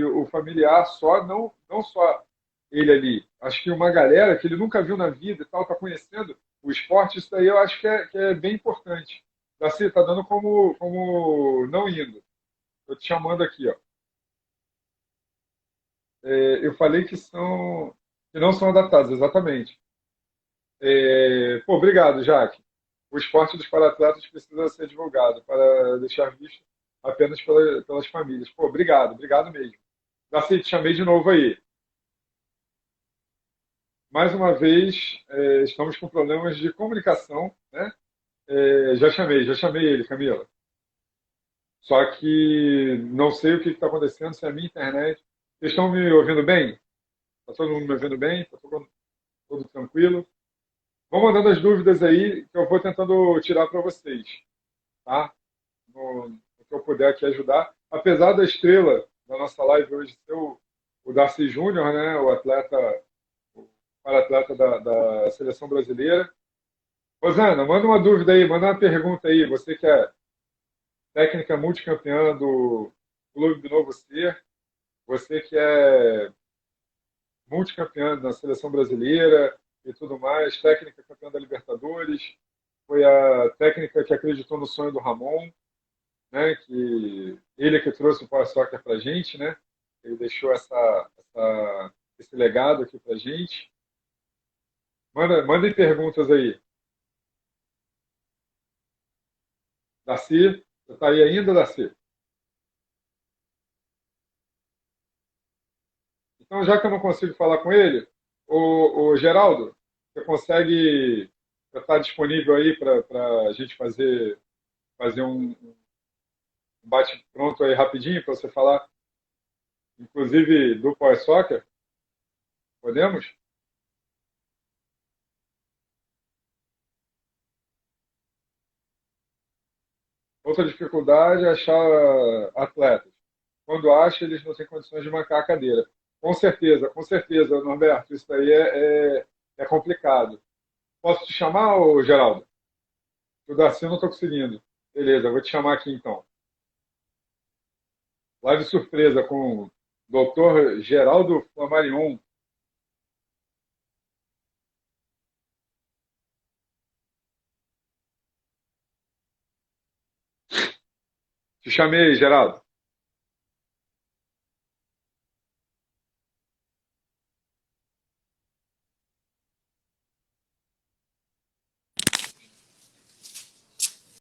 o familiar só, não só ele ali, acho que uma galera que ele nunca viu na vida e tal, está conhecendo o esporte, isso daí eu acho que é bem importante. Darcy, está dando como não indo. Estou te chamando aqui, ó. Eu falei que não são adaptados, exatamente. Pô, obrigado, Jaque. O esporte dos paratletas precisa ser divulgado para deixar visto apenas pelas famílias. Pô, obrigado mesmo. Darcy, te chamei de novo aí. Mais uma vez, estamos com problemas de comunicação, né? Já chamei ele, Camila. Só que não sei o que está acontecendo, se é a minha internet. Vocês estão me ouvindo bem? Está todo mundo me ouvindo bem? Está tudo tranquilo? Vão mandando as dúvidas aí que eu vou tentando tirar para vocês, tá? No que eu puder aqui ajudar. Apesar da estrela da nossa live hoje ser o o Darcy Júnior, né, o atleta, o para-atleta da seleção brasileira. Rosana, manda uma dúvida aí, manda uma pergunta aí. Você que é técnica multicampeã do Clube do Novo Ser, você que é multicampeã da seleção brasileira e tudo mais, técnica campeã da Libertadores, foi a técnica que acreditou no sonho do Ramon, né? Que ele que trouxe o Power Soccer para a gente, né? Ele deixou esse legado aqui para a gente. Mandem perguntas aí. Darcy, você está aí ainda, Darcy? Então, já que eu não consigo falar com ele, o Geraldo, você consegue estar disponível aí para a gente fazer um bate-pronto aí rapidinho para você falar, inclusive do Power Soccer? Podemos? Outra dificuldade é achar atletas. Quando acha, eles não têm condições de marcar a cadeira. Com certeza, Norberto, isso aí é complicado. Posso te chamar, ô, Geraldo? O Darcy eu não estou conseguindo. Beleza, vou te chamar aqui então. Live surpresa com o Dr. Geraldo Flamarion. Te chamei, Geraldo.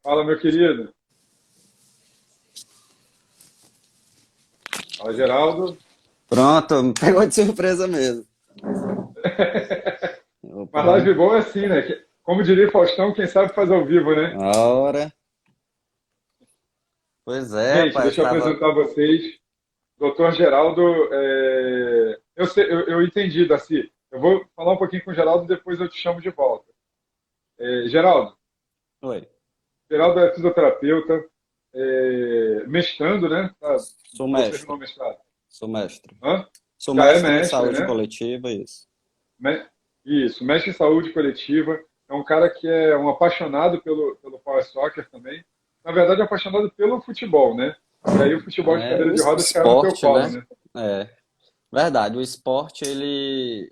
Fala, meu querido. Fala, Geraldo. Pronto, me pegou de surpresa mesmo. Mas Opa, live boa é assim, né? Como diria Faustão, quem sabe faz ao vivo, né? a hora. Pois é, Gente, rapaz, deixa eu estava. apresentar vocês. Doutor Geraldo, eu entendi, Darcy. Eu vou falar um pouquinho com o Geraldo e depois eu te chamo de volta. Geraldo, Oi, Geraldo é fisioterapeuta, mestrando, né? sou Ou terminou o mestre. mestrado? Sou mestre. Hã? Sou Já é mestre em mestre, saúde né? coletiva, isso. Me- Isso, mestre em saúde coletiva. É um cara que é um apaixonado pelo Power Soccer também. Na verdade, é apaixonado pelo futebol, né? E aí o futebol de É, cadeira o de rodas caiu no teu esporte, colo, né? né? É, verdade, o esporte, ele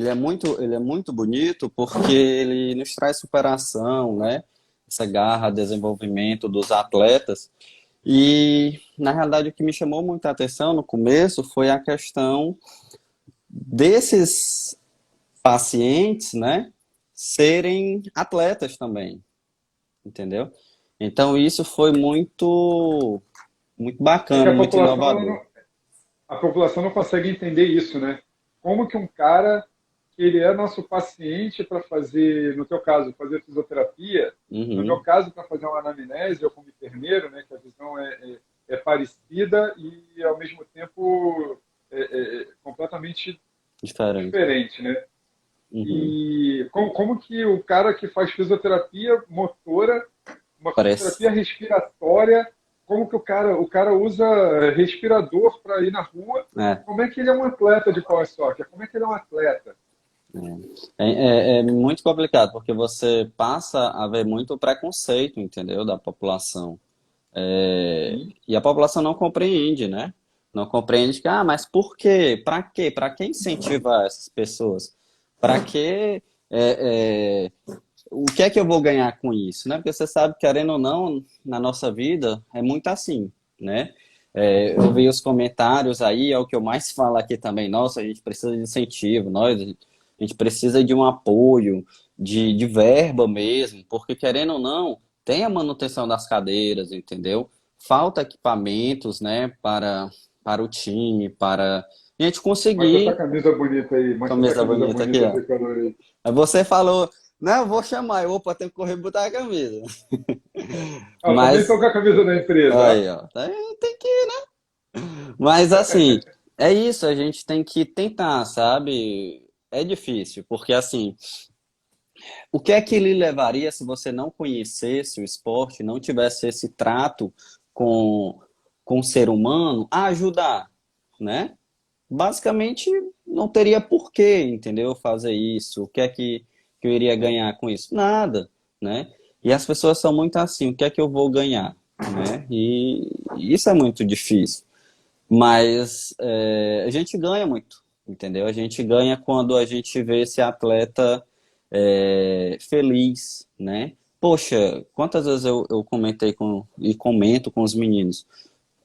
é muito bonito porque ele nos traz superação, né? Essa garra, desenvolvimento dos atletas. E, na realidade, o que me chamou muita atenção no começo foi a questão desses pacientes, né, serem atletas também, entendeu? Então isso foi muito É que bacana, muito inovador. a população não consegue entender isso, né? Como que um cara que ele é nosso paciente para fazer, no teu caso, fazer fisioterapia, no meu Uhum, caso, para fazer uma anamnese, eu como enfermeiro, né, que a visão é parecida e, ao mesmo tempo, completamente diferente. diferente, né? Uhum. E como que o cara que faz fisioterapia motora, uma Parece, fisioterapia respiratória, como que o cara usa respirador para ir na rua? é, Como é que ele é um atleta de power soccer? Como é que ele é um atleta? é muito complicado, porque você passa a ver muito preconceito, entendeu, da população. Sim. E a população não compreende, né? Não compreende que, mas por quê? Para quê? Para que incentivar essas pessoas? Para que o que é que eu vou ganhar com isso, né? Porque você sabe, querendo ou não, na nossa vida é muito assim, né? Eu vi os comentários aí, é o que eu mais falo aqui também. Nossa, a gente precisa de incentivo, a gente precisa de um apoio, de verba mesmo, porque querendo ou não, tem a manutenção das cadeiras, entendeu? Falta equipamentos, né, para o time, para a gente Mostra essa conseguir. camisa bonita aí. Mostra essa Camisa camisa bonita aqui, bonita ó. tricolor aí. Aí você falou, não, eu vou chamar. Opa, tem que correr e botar a camisa. Ah, eu também estou Mas, com a camisa da empresa. Ó. aí, ó. Tem que. Mas, assim, é isso. A gente tem que tentar, sabe? É difícil, porque, assim, o que é que lhe levaria se você não conhecesse o esporte, não tivesse esse trato com, com o ser humano, a ajudar, né? basicamente não teria porquê, entendeu? Fazer isso. O que é que eu iria ganhar com isso? Nada, né? E as pessoas são muito assim, o que é que eu vou ganhar, né? E isso é muito difícil. Mas a gente ganha muito, entendeu? A gente ganha quando a gente vê esse atleta feliz, né? Poxa, quantas vezes eu comentei e comento com os meninos?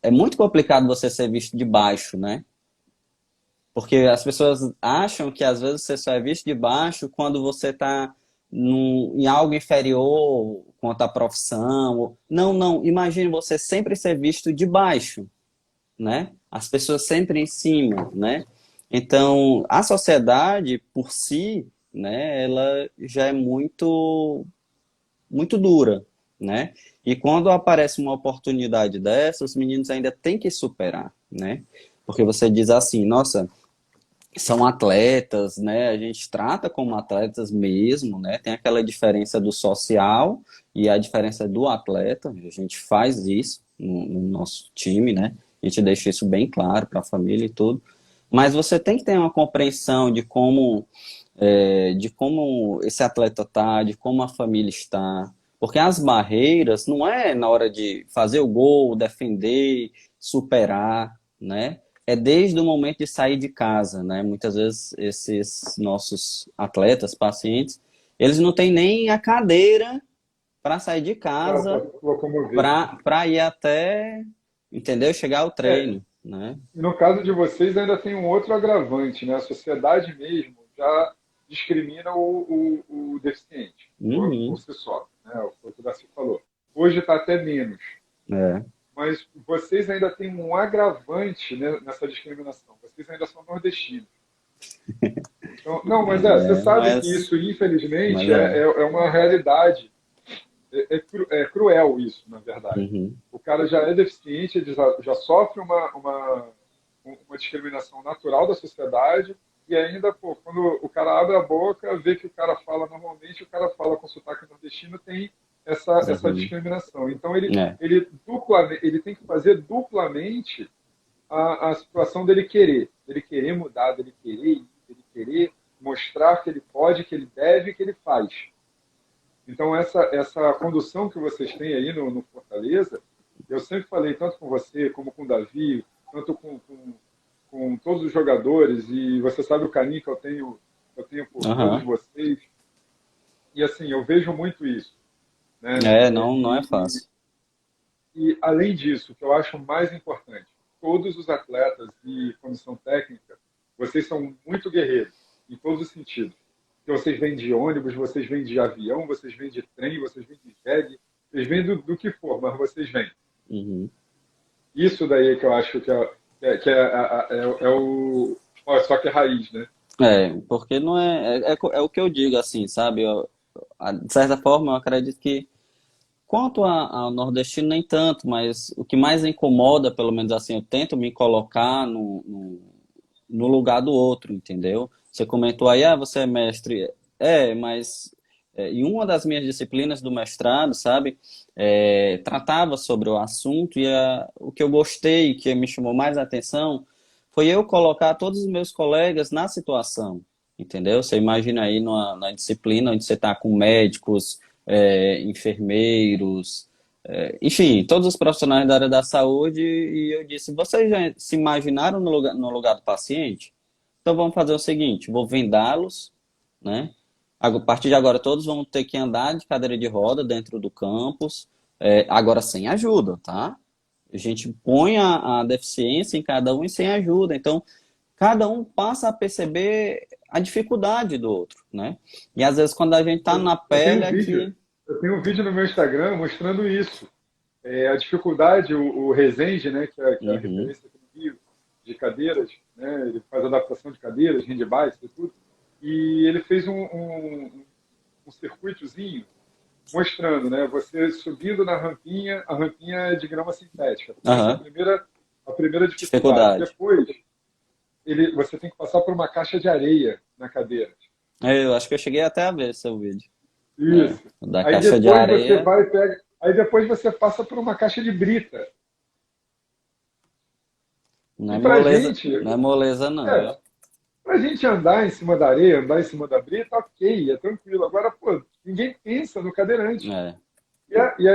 É muito complicado você ser visto de baixo, né? Porque as pessoas acham que às vezes você só é visto de baixo quando você está em algo inferior quanto à profissão. Não, não. Imagine você sempre ser visto de baixo, né? As pessoas sempre em cima, né? Então, a sociedade por si, né, ela já é muito dura, né? E quando aparece uma oportunidade dessa, os meninos ainda têm que superar, né? Porque você diz assim, nossa, são atletas, né? A gente trata como atletas mesmo, né? Tem aquela diferença do social e a diferença do atleta. A gente faz isso no nosso time, né? A gente deixa isso bem claro para a família e tudo. Mas você tem que ter uma compreensão de como esse atleta tá, de como a família está. Porque as barreiras não é na hora de fazer o gol, defender, superar, né? É desde o momento de sair de casa, né? Muitas vezes esses nossos atletas, pacientes, eles não têm nem a cadeira para sair de Para casa, locomover. para ir até, entendeu? Chegar ao É, treino, né? e no caso de vocês ainda tem um outro agravante, né? A sociedade mesmo já discrimina o deficiente por Uhum, si só, né? O que o Darcy falou. Hoje está até menos, é. mas vocês ainda têm um agravante, né, nessa discriminação. Vocês ainda são nordestinos. Então, não, mas você É, sabe que isso, mas infelizmente, é. é uma realidade. É cruel isso, na verdade. Uhum, O cara já é deficiente, ele já sofre uma discriminação natural da sociedade, e ainda, pô, quando o cara abre a boca, vê que o cara fala normalmente, o cara fala com sotaque nordestino, tem essa uhum, discriminação. Então, ele, é. ele, dupla, ele tem que fazer duplamente a situação dele querer mudar, dele querer mostrar que ele pode, que ele deve, que ele faz. Então, essa condução que vocês têm aí no Fortaleza, eu sempre falei, tanto com você, como com o Davi, tanto com todos os jogadores, e você sabe o carinho que eu tenho por todos Aham. vocês, e assim, eu vejo muito isso. Né? É, não, não é fácil. E, além disso, o que eu acho mais importante, todos os atletas e comissão técnica, vocês são muito guerreiros, em todos os sentidos. Porque vocês vêm de ônibus, vocês vêm de avião, vocês vêm de trem, vocês vêm de jegue, vocês vêm do que for, mas vocês vêm. Uhum. Isso daí que eu acho que é o. Ó, só que é raiz, né? Porque não é o que eu digo, assim, sabe? De certa forma, eu acredito que, quanto ao nordestino, nem tanto, mas o que mais incomoda, pelo menos assim, eu tento me colocar no lugar do outro, entendeu? Você comentou aí, você é mestre. Mas em uma das minhas disciplinas do mestrado, sabe, tratava sobre o assunto e o que eu gostei, que me chamou mais a atenção, foi eu colocar todos os meus colegas na situação, entendeu? Você imagina aí na disciplina onde você está com médicos, enfermeiros, enfim, todos os profissionais da área da saúde, e eu disse, vocês já se imaginaram no lugar do paciente? Então vamos fazer o seguinte, vou vendá-los, né? A partir de agora todos vão ter que andar de cadeira de roda dentro do campus, agora sem ajuda, tá? A gente põe a deficiência em cada um e sem ajuda. Então, cada um passa a perceber a dificuldade do outro, né? E às vezes quando a gente tá Eu, na eu tenho pele um vídeo, aqui. eu tenho um vídeo no meu Instagram mostrando isso. A dificuldade, o Resende, né, que é a Uhum, referência aqui no Rio, de cadeiras, né, ele faz adaptação de cadeiras, handbikes e tudo, e ele fez um circuitozinho mostrando, né, você subindo na rampinha, a rampinha é de grama sintética. Essa é a aham, primeira dificuldade. dificuldade. Depois, você tem que passar por uma caixa de areia na cadeira. Eu acho que eu cheguei até a ver seu vídeo. Isso. Da Aí caixa de depois você areia. vai e pega. Aí depois você passa por uma caixa de brita. Não é E pra moleza, gente, não é moleza, não, viu? é, pra gente andar em cima da areia, andar em cima da brita, ok, é tranquilo. Agora, pô, ninguém pensa no cadeirante. É.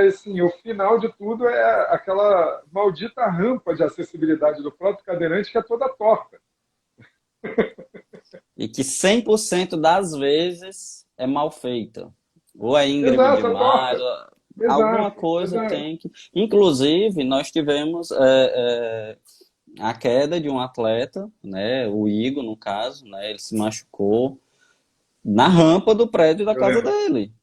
Assim, o final de tudo é aquela maldita rampa de acessibilidade do próprio cadeirante que é toda torta. E que 100% das vezes é mal feita. Ou é íngreme Exato, é demais, torta. ou alguma Exato, coisa exato. tem que. Inclusive, nós tivemos a queda de um atleta, né? O Igor, no caso, né? Ele se machucou na rampa do prédio da Eu casa lembro, dele,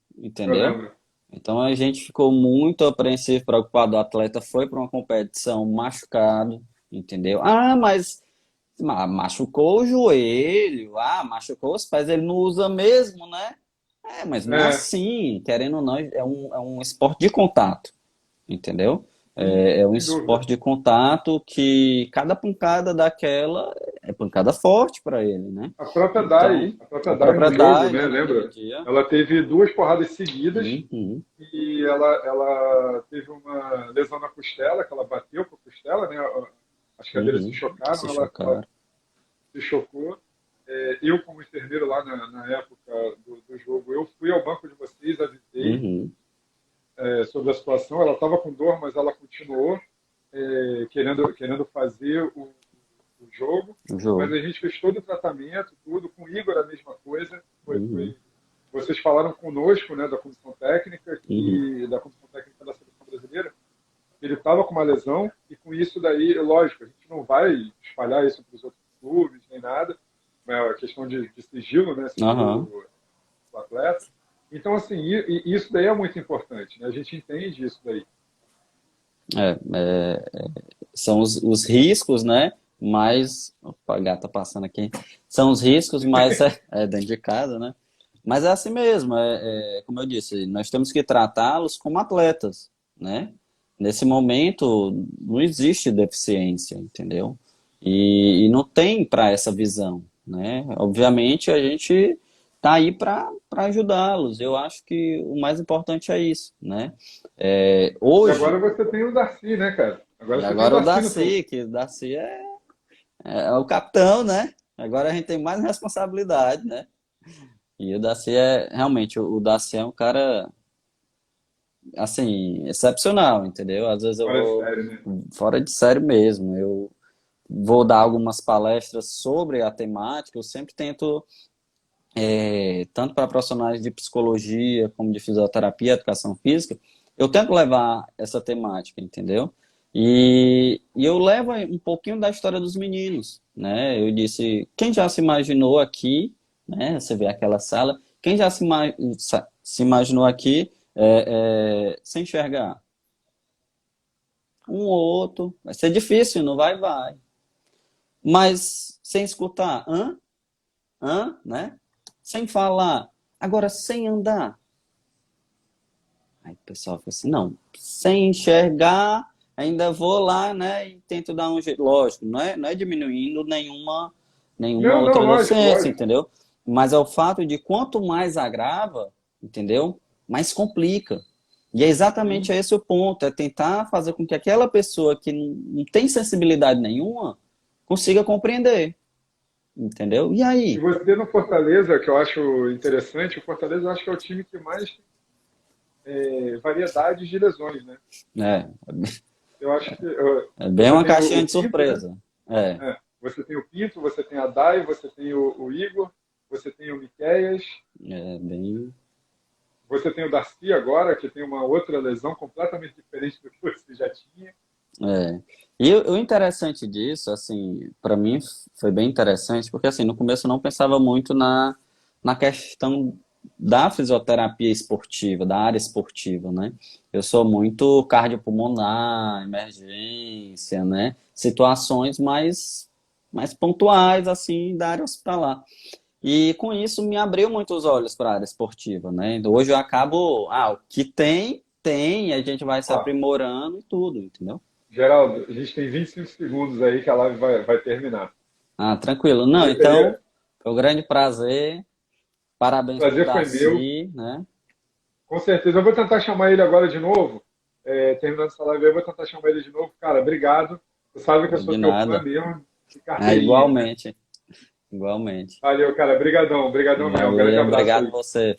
eu entendeu? lembro. Então a gente ficou muito apreensivo, preocupado. O atleta foi para uma competição machucado, entendeu? Ah, mas machucou o joelho, machucou os pés, ele não usa mesmo, né? Mas não é É, assim, querendo ou não, é um esporte de contato, entendeu? sim, É um sem dúvida. esporte de contato que cada pancada daquela é pancada forte para ele, né? Então, A própria a Dai no jogo, propriedade né? naquele Lembra? dia. Ela teve duas porradas seguidas Uhum, e ela teve uma lesão na costela, que ela bateu com a costela, né? As cadeiras se se chocaram, ela chocaram. se chocou. Eu, como enfermeiro lá na época do jogo, eu fui ao banco de vocês, avisei Uhum, sobre a situação. Ela estava com dor, mas ela continuou querendo fazer o jogo. o Mas jogo. a gente fez todo o tratamento, tudo. Com o Igor a mesma coisa. Uhum, Vocês falaram conosco, né, da comissão técnica uhum, da comissão técnica da seleção brasileira. Ele estava com uma lesão e com isso daí, lógico, a gente não vai espalhar isso para os outros clubes nem nada. É uma questão de sigilo, né, sigilo aham. do atleta. Então, assim, isso daí é muito importante, né? A gente entende isso daí. É, são os riscos, né? Mas. Opa, a gata passando aqui. São os riscos, mas é dentro de casa, né? Mas é assim mesmo, como eu disse, nós temos que tratá-los como atletas, né? Nesse momento não existe deficiência, entendeu? E não tem para essa visão, né? Obviamente a gente tá aí para ajudá-los. Eu acho que o mais importante é isso, né? E Hoje, agora você tem o Darcy, né, cara? Agora e você tem o agora o Darcy no teu. Daci, que o Daci é o capitão, né? Agora a gente tem mais responsabilidade, né? E o Daci realmente, o Daci é um cara, assim, excepcional, entendeu? Às vezes eu Fora de vou série, né? fora de série mesmo. Eu vou dar algumas palestras sobre a temática, eu sempre tento, tanto para profissionais de psicologia, como de fisioterapia, educação física, eu tento levar essa temática, entendeu? E eu levo um pouquinho da história dos meninos, né? Eu disse, quem já se imaginou aqui, né? Você vê aquela sala, quem já se imaginou aqui sem enxergar? Um ou outro, vai ser difícil, não vai, vai. Mas sem escutar, né? Sem falar, agora sem andar. Aí o pessoal fica assim, não, sem enxergar, ainda vou lá, né, e tento dar um jeito. Lógico, não é diminuindo nenhuma Não, não, outra lógico, deficiência, lógico. entendeu? Mas é o fato de quanto mais agrava, entendeu? Mais complica. E é exatamente Sim. esse o ponto, é tentar fazer com que aquela pessoa que não tem sensibilidade nenhuma consiga compreender, entendeu? E E aí? você no Fortaleza, que eu acho interessante, o Fortaleza eu acho que é o time que mais tem variedades de lesões, né? É, Eu acho que é bem você uma tem caixinha o de Pinto, né? surpresa. É, Você tem o Pinto, você tem a Dai, você tem o Igor, você tem o Miqueias, bem. você tem o Darcy agora, que tem uma outra lesão completamente diferente do que você já tinha. É. E o interessante disso, assim, para mim foi bem interessante, porque assim, no começo eu não pensava muito na questão da fisioterapia esportiva, da área esportiva, né? Eu sou muito cardiopulmonar, emergência, né? Situações mais pontuais, assim, da área hospitalar. E com isso me abriu muito os olhos para a área esportiva, né? Então, hoje eu acabo, o que tem, e a gente vai se Ó, aprimorando e tudo, entendeu? Geraldo, a gente tem 25 segundos aí que a live vai terminar. Ah, tranquilo. Eu Não, então, gostaria, foi um grande prazer. o Parabéns pro prazer foi meu. Daci, né? Com certeza. Eu vou tentar chamar ele agora de novo. Terminando essa live, eu vou tentar chamar ele de novo. Cara, obrigado. Você sabe que eu sou De teu fã nada. mesmo de Ah, carteirinha. igualmente. Igualmente. Valeu, cara. Brigadão, brigadão mesmo. Um grande Valeu, abraço obrigado aí. você.